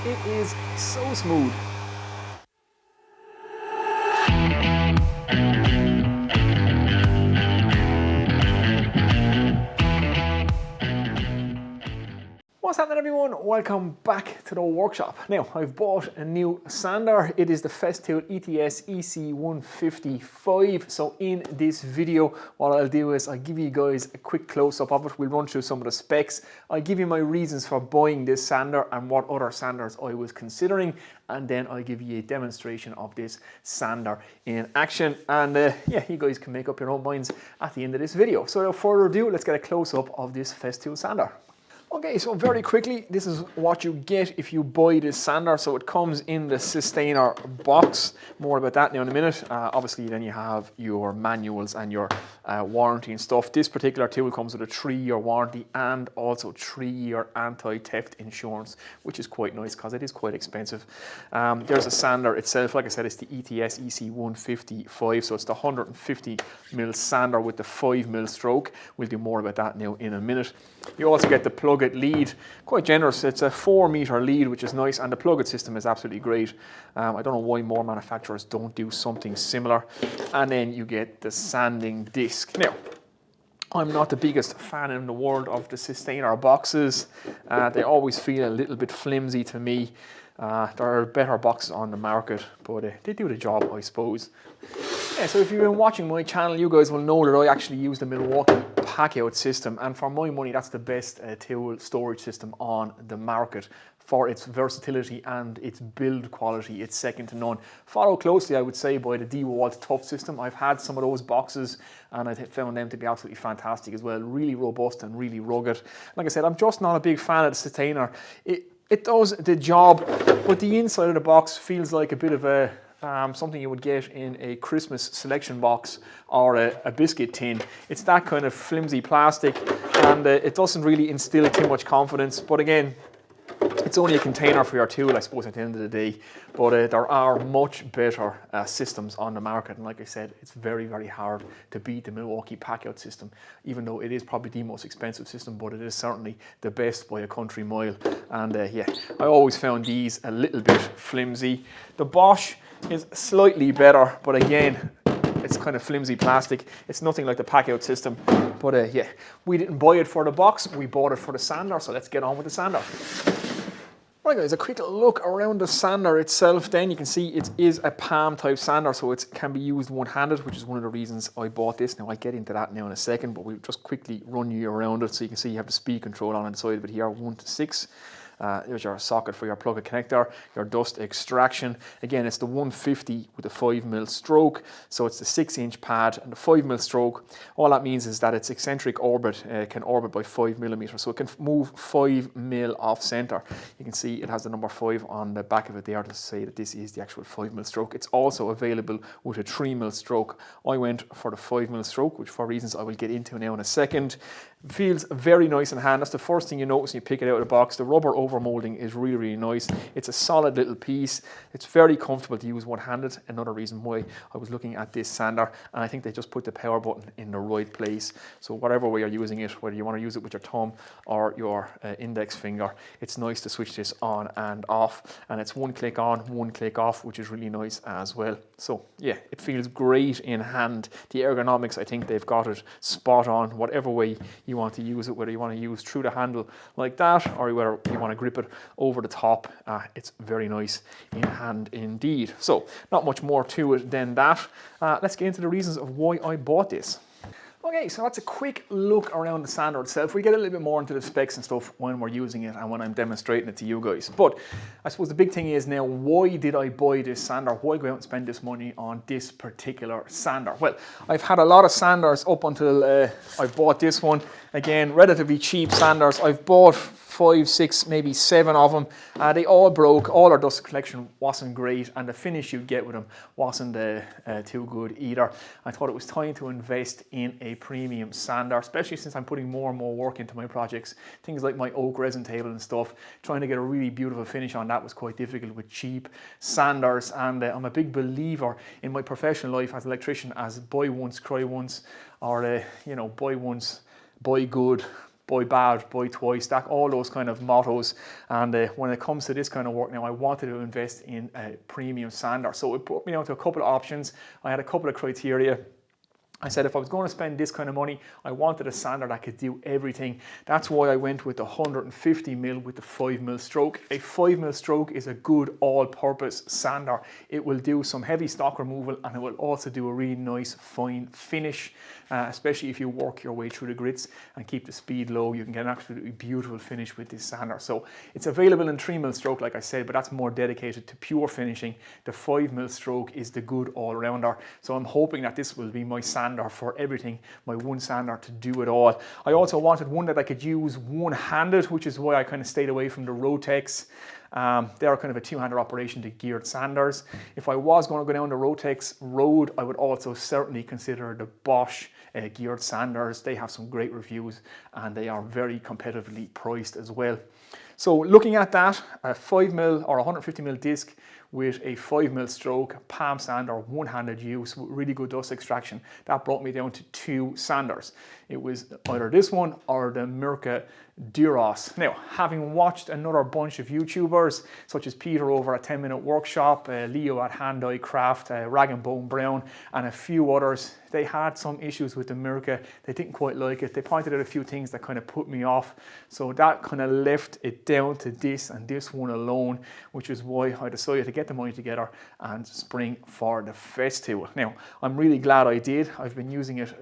It is so smooth. What's happening, everyone? Welcome back to the workshop. Now, I've bought a new sander. It is the Festool ETS EC155. So in this video, what I'll do is I'll give you guys a quick close-up of it. We'll run through some of the specs. I'll give you my reasons for buying this sander and what other sanders I was considering. And then I'll give you a demonstration of this sander in action. And yeah, you guys can make up your own minds at the end of this video. So without further ado, let's get a close-up of this Festool sander. Okay, so very quickly, this is what you get if you buy this sander. So it comes in the sustainer box. More about that now in a minute. Obviously, then you have your manuals and your warranty and stuff. This particular tool comes with a 3-year warranty and also 3-year anti-theft insurance, which is quite nice because it is quite expensive. There's a sander itself. Like I said, it's the ETS EC155. So it's the 150mm sander with the 5mm stroke. We'll do more about that now in a minute. You also get the plug-it lead, quite generous. It's a 4-meter lead, which is nice, and the plug-it system is absolutely great. I don't know why more manufacturers don't do something similar. And then you get the sanding disc. Now, I'm not the biggest fan in the world of the sustainer boxes. They always feel a little bit flimsy to me. There are better boxes on the market, but they do the job, I suppose. Yeah, so if you've been watching my channel, you guys will know that I actually use the Milwaukee pack-out system, and for my money, that's the best tool storage system on the market for its versatility and its build quality. It's second to none. Followed closely, I would say, by the DeWalt Tough system. I've had some of those boxes, and I found them to be absolutely fantastic as well. Really robust and really rugged. Like I said, I'm just not a big fan of the sustainer. It does the job, but the inside of the box feels like a bit of a something you would get in a Christmas selection box or a biscuit tin. It's that kind of flimsy plastic, and it doesn't really instill too much confidence. But again, it's only a container for your tool, I suppose, at the end of the day. But there are much better systems on the market. And like I said, it's very, very hard to beat the Milwaukee pack-out system, even though it is probably the most expensive system, but it is certainly the best by a country mile. And yeah, I always found these a little bit flimsy. The Bosch is slightly better, but again, it's kind of flimsy plastic. It's nothing like the pack-out system. But yeah, we didn't buy it for the box, we bought it for the sander, so let's get on with the sander. Right guys, a quick look around the sander itself. Then you can see it is a palm type sander, so it can be used one-handed, which is one of the reasons I bought this. Now I'll get into that now in a second, but we'll just quickly run you around it so you can see you have the speed control on the side of it here, 1 to 6. There's your socket for your plug-in connector, your dust extraction. Again, it's the 150 with the 5mm stroke, so it's the 6-inch pad and the 5mm stroke. All that means is that its eccentric orbit can orbit by 5mm, so it can move 5mm off center. You can see it has the number 5 on the back of it there to say that this is the actual 5mm stroke. It's also available with a 3mm stroke. I went for the 5mm stroke, which for reasons I will get into now in a second. It feels very nice in hand. That's the first thing you notice when you pick it out of the box. The rubber overmolding is really, really nice. It's a solid little piece. It's very comfortable to use one-handed. Another reason why I was looking at this sander, and I think they just put the power button in the right place. So whatever way you're using it, whether you want to use it with your thumb or your index finger, it's nice to switch this on and off. And it's 1 click on, 1 click off, which is really nice as well. So yeah, it feels great in hand. The ergonomics, I think they've got it spot on, whatever way you want to use it, whether you want to use through the handle like that or whether you want to grip it over the top. It's very nice in hand indeed. So not much more to it than that. Let's get into the reasons of why I bought this. Okay, so that's a quick look around the sander itself. We get a little bit more into the specs and stuff when we're using it and when I'm demonstrating it to you guys. But I suppose the big thing is now, why did I buy this sander? Why go out and spend this money on this particular sander? Well, I've had a lot of sanders up until I bought this one. Again, relatively cheap sanders. I've bought 5, 6, maybe 7 of them. They all broke. All our dust collection wasn't great, and the finish you get with them wasn't too good either. I thought it was time to invest in a premium sander, especially since I'm putting more and more work into my projects. Things like my oak resin table and stuff. Trying to get a really beautiful finish on that was quite difficult with cheap sanders, and I'm a big believer in my professional life as an electrician as buy once, cry once, or you know, buy once, buy good, buy bad, buy twice, that, all those kind of mottos. And when it comes to this kind of work now, I wanted to invest in a premium sander. So it put me down to a couple of options. I had a couple of criteria. I said if I was going to spend this kind of money, I wanted a sander that could do everything. That's why I went with the 150mm with the 5mm stroke. A 5mm stroke is a good all-purpose sander. It will do some heavy stock removal, and it will also do a really nice fine finish, especially if you work your way through the grits and keep the speed low. You can get an absolutely beautiful finish with this sander. So it's available in 3mm stroke, like I said, but that's more dedicated to pure finishing. The 5mm stroke is the good all-rounder. So I'm hoping that this will be my sander for everything, my one sander to do it all. I also wanted one that I could use one-handed, which is why I kind of stayed away from the Rotex. They are kind of a two-handed operation to geared sanders. If I was going to go down the Rotex road, I would also certainly consider the Bosch geared sanders. They have some great reviews and they are very competitively priced as well. So looking at that, a 5mm or 150mm disc with a 5mm stroke, palm sander, one-handed use, with really good dust extraction, that brought me down to two sanders. It was either this one or the Mirka Duros. Now, having watched another bunch of YouTubers, such as Peter over at 10 Minute Workshop, Leo at Hand Eye Craft, Rag and Bone Brown, and a few others, they had some issues with the Mirka. They didn't quite like it. They pointed out a few things that kind of put me off. So that kind of left it down to this and this one alone, which is why I decided to get the money together and spring for the Festool. Now, I'm really glad I did. I've been using it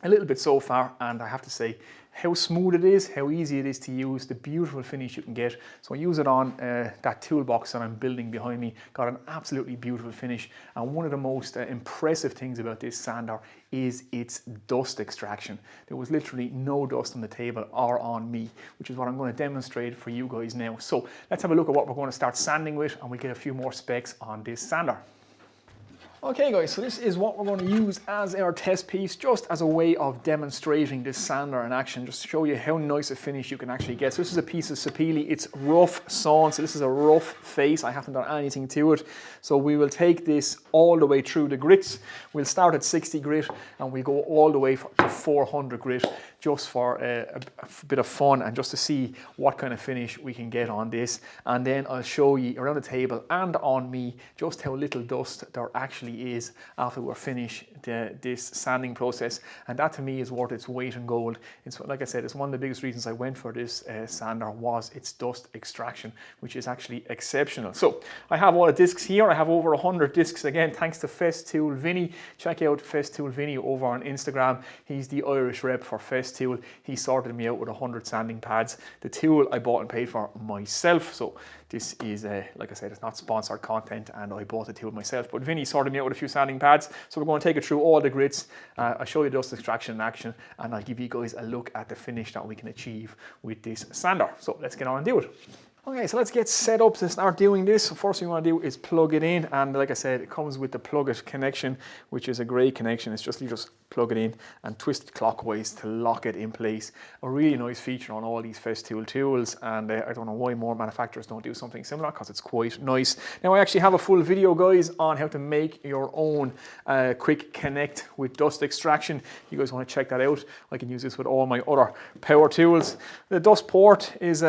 a little bit so far, and I have to say how smooth it is, how easy it is to use, the beautiful finish you can get. So I use it on that toolbox that I'm building behind me. Got an absolutely beautiful finish, and one of the most impressive things about this sander is its dust extraction. There was literally no dust on the table or on me, which is what I'm going to demonstrate for you guys now. So let's have a look at what we're going to start sanding with, and we'll get a few more specs on this sander. Okay guys, so this is what we're going to use as our test piece, just as a way of demonstrating this sander in action, just to show you how nice a finish you can actually get. So this is a piece of sapele. It's rough sawn, so this is a rough face. I haven't done anything to it. So we will take this all the way through the grits. We'll start at 60 grit and we'll go all the way to 400 grit, just for a bit of fun and just to see what kind of finish we can get on this. And then I'll show you around the table and on me just how little dust there actually is after we're finished this sanding process. And that to me is worth its weight in gold. It's, like I said, it's one of the biggest reasons I went for this sander was its dust extraction, which is actually exceptional. So I have all the discs here. I have over 100 discs, again, thanks to Festool Vinny. Check out Festool Vinny over on Instagram. He's the Irish rep for Festool. He sorted me out with 100 sanding pads. The tool I bought and paid for myself. So this is, like I said, it's not sponsored content, and I bought the tool myself. But Vinny sorted me out with a few sanding pads. So we're going to take it through all the grits. I'll show you dust extraction in action, and I'll give you guys a look at the finish that we can achieve with this sander. So let's get on and do it. Okay, so let's get set up to start doing this. So first thing we want to do is plug it in, and like I said, it comes with the plug it connection, which is a great connection. It's just, you just plug it in and twist it clockwise to lock it in place. A really nice feature on all these Festool tools, and I don't know why more manufacturers don't do something similar, because it's quite nice. Now I actually have a full video, guys, on how to make your own quick connect with dust extraction. If you guys want to check that out, I can use this with all my other power tools. The dust port is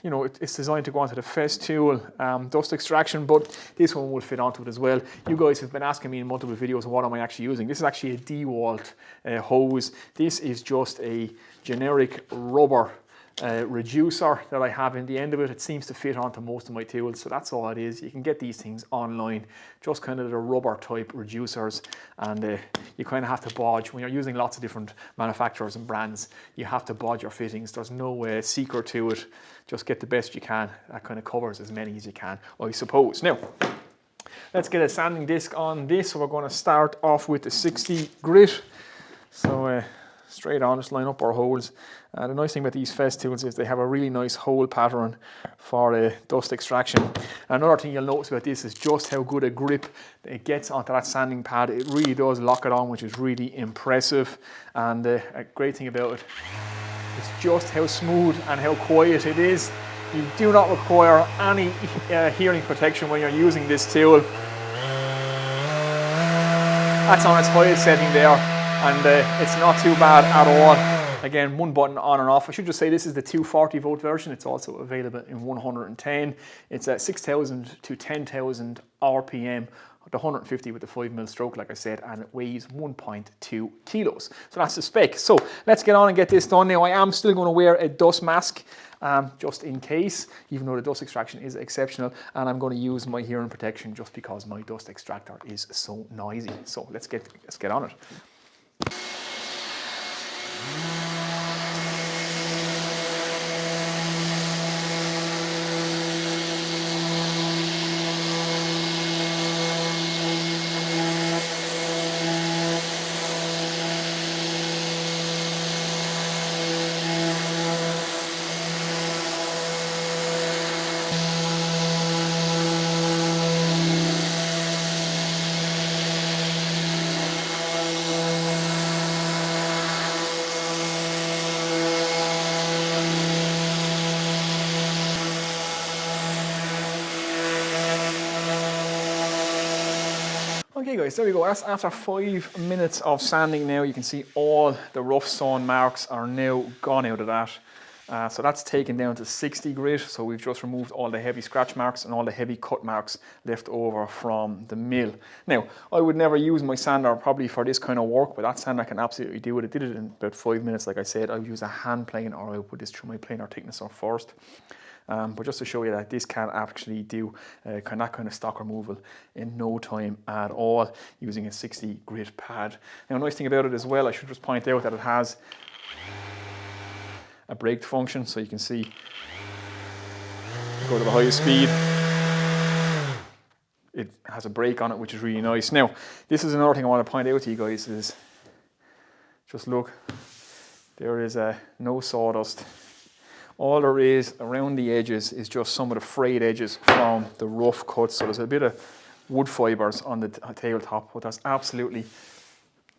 you know, it's designed to go onto the Festool dust extraction, but this one will fit onto it as well. You guys have been asking me in multiple videos, what am I actually using? This is actually a DeWalt hose. This is just a generic rubber reducer that I have in the end of it. It seems to fit onto most of my tools, so that's all it is. You can get these things online, just kind of the rubber type reducers, and you kind of have to bodge. When you're using lots of different manufacturers and brands, you have to bodge your fittings. There's no secret to it. Just get the best you can. That kind of covers as many as you can, I suppose. Now, let's get a sanding disc on this. So we're going to start off with the 60 grit. So straight on, just line up our holes. The nice thing about these Festools is they have a really nice hole pattern for dust extraction. Another thing you'll notice about this is just how good a grip it gets onto that sanding pad. It really does lock it on, which is really impressive. And a great thing about it is just how smooth and how quiet it is. You do not require any hearing protection when you're using this tool. That's on its highest setting there, and it's not too bad at all. again, one button on and off. I should just say this is the 240 volt version. It's also available in 110. It's at 6,000 to 10,000 RPM. The 150 with the 5mm stroke, like I said, and it weighs 1.2 kilos. So that's the spec. So let's get on and get this done now. I am still going to wear a dust mask just in case, even though the dust extraction is exceptional, and I'm going to use my hearing protection just because my dust extractor is so noisy. So let's get on it. Okay guys, there we go. That's after 5 minutes of sanding now. You can see all the rough sawn marks are now gone out of that. So that's taken down to 60 grit. So we've just removed all the heavy scratch marks and all the heavy cut marks left over from the mill. Now, I would never use my sander probably for this kind of work, but that sander can absolutely do it. It did it in about 5 minutes. Like I said, I would use a hand plane, or I would put this through my planer thicknesser first. But just to show you that this can actually do that kind of stock removal in no time at all using a 60 grit pad. Now, a nice thing about it as well, I should just point out that it has a brake function, so you can see go to the highest speed. It has a brake on it, which is really nice. Now, this is another thing I want to point out to you guys is just look, there is no sawdust. All there is around the edges is just some of the frayed edges from the rough cuts. So there's a bit of wood fibers on the tabletop, but there's absolutely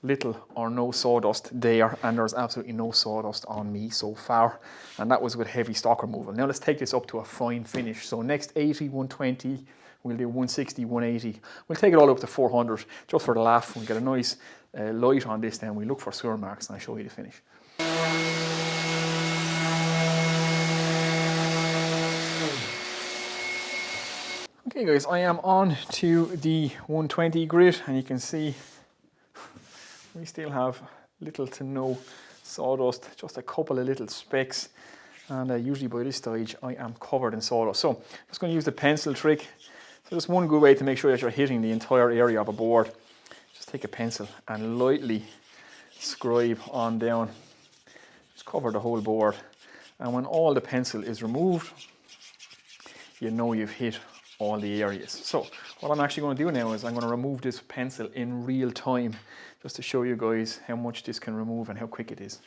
little or no sawdust there, and there's absolutely no sawdust on me so far. And that was with heavy stock removal. Now let's take this up to a fine finish. So next 80, 120, we'll do 160, 180. We'll take it all up to 400 just for the laugh. We'll get a nice light on this, then we look for sewer marks and I'll show you the finish. Okay guys, I am on to the 120 grit, and you can see we still have little to no sawdust, just a couple of little specks, and usually by this stage I am covered in sawdust. So I'm just going to use the pencil trick. So that's one good way to make sure that you're hitting the entire area of a board. Just take a pencil and lightly scribe on down, just cover the whole board, and when all the pencil is removed, you know you've hit all the areas. So what I'm actually going to do now is I'm going to remove this pencil in real time, just to show you guys how much this can remove and how quick it is.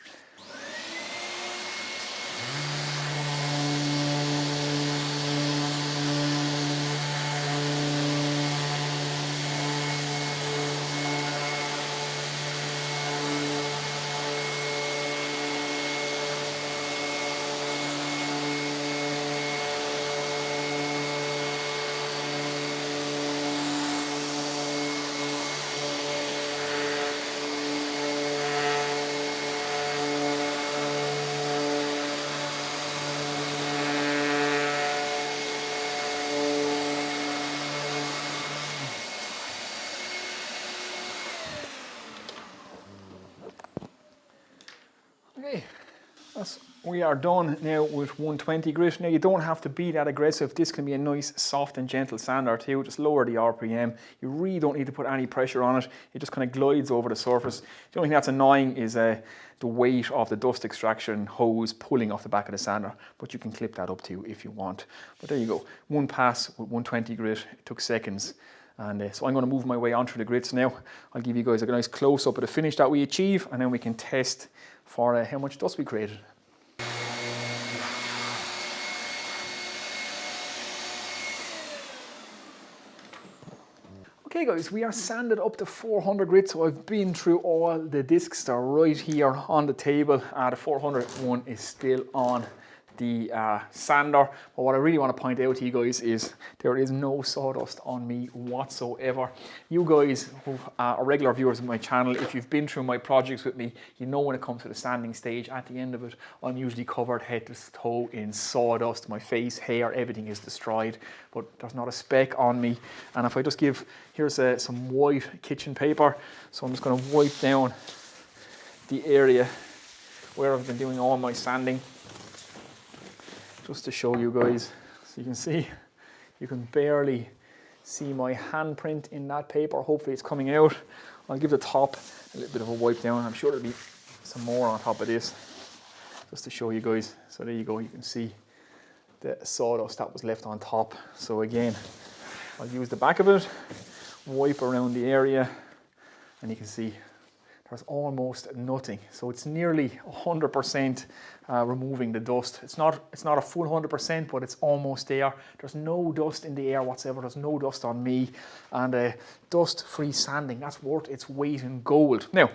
Okay, we are done now with 120 grit. Now you don't have to be that aggressive. This can be a nice soft and gentle sander too. Just lower the RPM. You really don't need to put any pressure on it. It just kind of glides over the surface. The only thing that's annoying is the weight of the dust extraction hose pulling off the back of the sander, but you can clip that up too if you want. But there you go, one pass with 120 grit. It took seconds. And so I'm going to move my way onto the grits now. I'll give you guys a nice close-up of the finish that we achieve, and then we can test for how much dust we created. Okay guys, we are sanded up to 400 grit, so I've been through all the discs. They're right here on the table. The 400 one is still on the sander. But what I really want to point out to you guys is there is no sawdust on me whatsoever. You guys who are regular viewers of my channel, if you've been through my projects with me, you know when it comes to the sanding stage, at the end of it, I'm usually covered head to toe in sawdust. My face, hair, everything is destroyed, but there's not a speck on me. And if I just give, here's some white kitchen paper, so I'm just going to wipe down the area where I've been doing all my sanding, just to show you guys. So you can see, you can barely see my handprint in that paper. Hopefully it's coming out. I'll give the top a little bit of a wipe down. I'm sure there'll be some more on top of this, just to show you guys. So there you go, you can see the sawdust that was left on top. So again, I'll use the back of it, wipe around the area, and you can see there's almost nothing. So it's nearly 100% removing the dust. It's not a full 100%, but it's almost there. There's no dust in the air whatsoever. There's no dust on me. And dust-free sanding, that's worth its weight in gold. Now,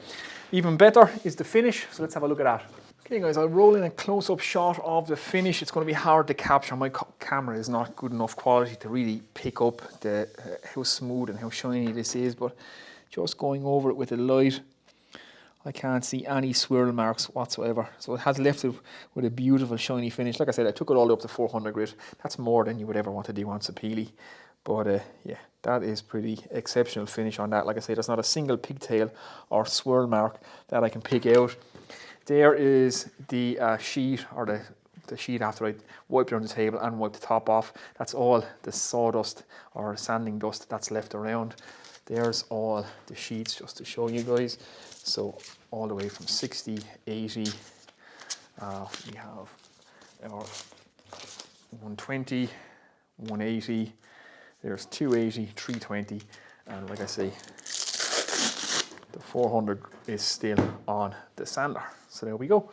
even better is the finish. So let's have a look at that. Okay guys, I'll roll in a close-up shot of the finish. It's going to be hard to capture. My camera is not good enough quality to really pick up the how smooth and how shiny this is, but just going over it with the light, I can't see any swirl marks whatsoever. So it has left it with a beautiful shiny finish. Like I said, I took it all the way up to 400 grit. That's more than you would ever want to do on Sapele. But yeah, that is pretty exceptional finish on that. Like I said, there's not a single pigtail or swirl mark that I can pick out. There is the sheet, or the sheet after I wiped it on the table and wiped the top off. That's all the sawdust or sanding dust that's left around. There's all the sheets, just to show you guys. So all the way from 60, 80, we have our 120, 180, there's 280, 320, and like I say, the 400 is still on the sander. So there we go.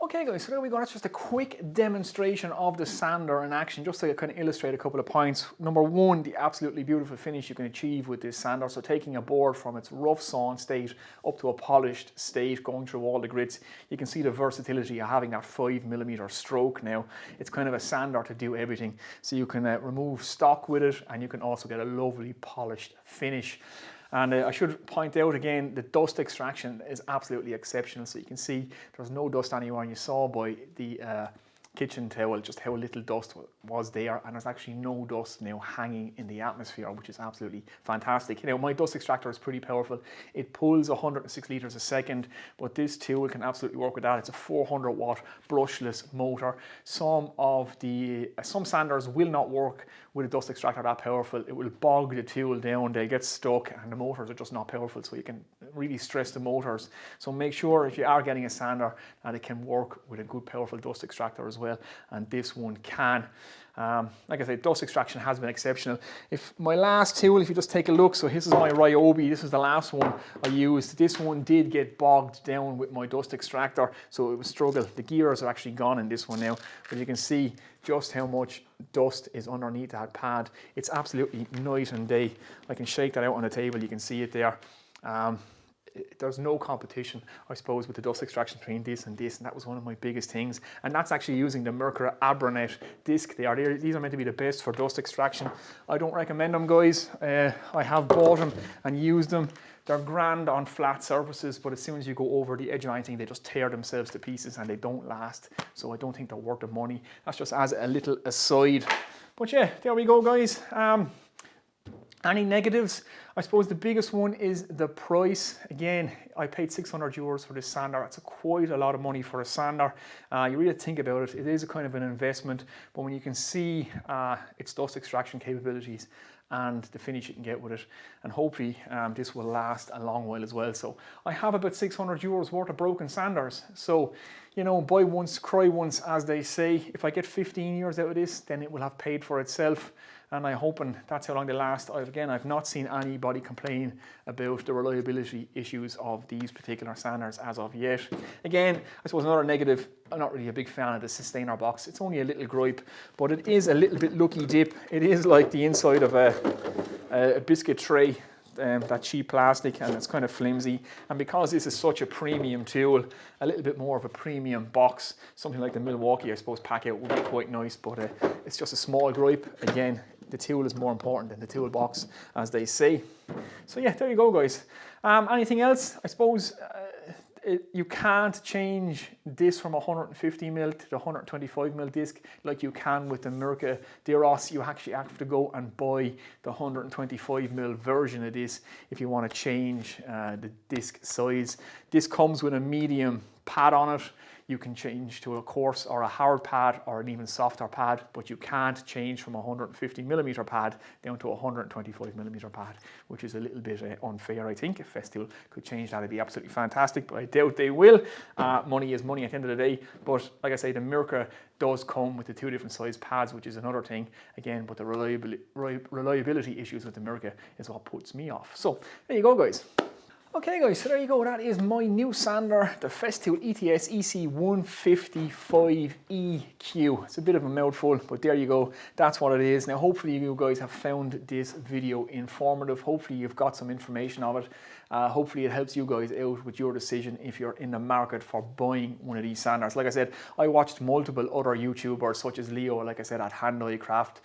Okay guys, so there we go. That's just a quick demonstration of the sander in action, just to kind of illustrate a couple of points. Number one, the absolutely beautiful finish you can achieve with this sander. So taking a board from its rough sawn state up to a polished state, going through all the grits, you can see the versatility of having that 5mm stroke now. It's kind of a sander to do everything. So you can remove stock with it, and you can also get a lovely polished finish. And I should point out again, the dust extraction is absolutely exceptional. So you can see there's no dust anywhere, and you saw by the kitchen towel just how little dust was there, and there's actually no dust now hanging in the atmosphere, which is absolutely fantastic. You know, my dust extractor is pretty powerful. It pulls 106 litres a second, but this tool can absolutely work with that. It's a 400 watt brushless motor. Some sanders will not work with a dust extractor that powerful. It will bog the tool down, they get stuck, and the motors are just not powerful, so you can really stress the motors. So make sure if you are getting a sander that it can work with a good powerful dust extractor as well, and this one can. Like I said, dust extraction has been exceptional. If my last tool, if you just take a look, so this is my Ryobi, this is the last one I used. This one did get bogged down with my dust extractor, so it was struggle. The gears are actually gone in this one now, but you can see just how much dust is underneath that pad. It's absolutely night and day. I can shake that out on the table, you can see it there. There's no competition, I suppose, with the dust extraction between this, and that was one of my biggest things. And that's actually using the Mercury Abranet disc. These are meant to be the best for dust extraction. I don't recommend them, guys. I have bought them and used them. They're grand on flat surfaces, but as soon as you go over the edge of anything, they just tear themselves to pieces and they don't last. So I don't think they're worth the money. That's just as a little aside. But yeah, there we go, guys. Any negatives? I suppose the biggest one is the price. Again, I paid 600 euros for this sander. That's quite a lot of money for a sander. You really think about it, it is a kind of an investment, but when you can see its dust extraction capabilities and the finish you can get with it, and hopefully this will last a long while as well. So I have about 600 euros worth of broken sanders. So, you know, buy once, cry once, as they say. If I get 15 years out of this, then it will have paid for itself. And I'm hoping that's how long they last. I've not seen anybody complain about the reliability issues of these particular sanders as of yet. Again, I suppose another negative, I'm not really a big fan of the sustainer box. It's only a little gripe, but it is a little bit lucky dip. It is like the inside of a biscuit tray. that cheap plastic, and it's kind of flimsy. And because this is such a premium tool, a little bit more of a premium box, something like the Milwaukee, I suppose, pack out would be quite nice, but it's just a small gripe. Again, the tool is more important than the toolbox, as they say. So yeah, there you go, guys. Anything else? I suppose you can't change this from 150mm to the 125mm disc like you can with the Mirka Deros. You actually have to go and buy the 125mm version of this if you want to change the disc size. This comes with a medium pad on it. You can change to a coarse or a hard pad or an even softer pad, but you can't change from a 150mm pad down to a 125mm pad, which is a little bit unfair, I think. If Festool could change that, it'd be absolutely fantastic, but I doubt they will. Money is money at the end of the day, but like I say, the Mirka does come with the two different size pads, which is another thing, again, but the reliability issues with the Mirka is what puts me off. So there you go, guys. Okay guys, so there you go, that is my new sander, the Festool ETS EC155EQ. It's a bit of a mouthful, but there you go, that's what it is. Now hopefully you guys have found this video informative, hopefully you've got some information of it. Hopefully it helps you guys out with your decision if you're in the market for buying one of these sanders. Like I said, I watched multiple other YouTubers such as Leo, like I said, at Hand Eye Craft.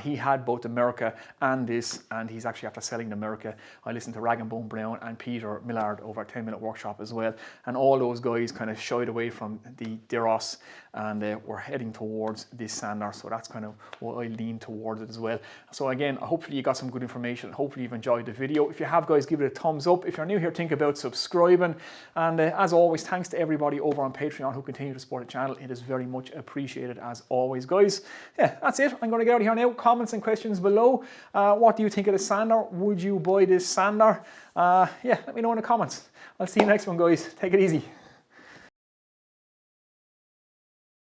He had both the Mirka and this, and he's actually after selling the Mirka. I listened to Rag and Bone Brown and Peter Millard over at 10 Minute Workshop as well, and all those guys kind of shied away from the Deros and we're heading towards this sander, so that's kind of what I lean towards it as well. So again, hopefully you got some good information, hopefully you've enjoyed the video. If you have, guys, give it a thumbs up. If you're new here, think about subscribing, and as always, thanks to everybody over on Patreon who continue to support the channel. It is very much appreciated as always, guys. Yeah, that's it. I'm going to get out of here now. Comments and questions below. What do you think of the sander? Would you buy this sander? Yeah, let me know in the comments. I'll see you next one, guys. Take it easy.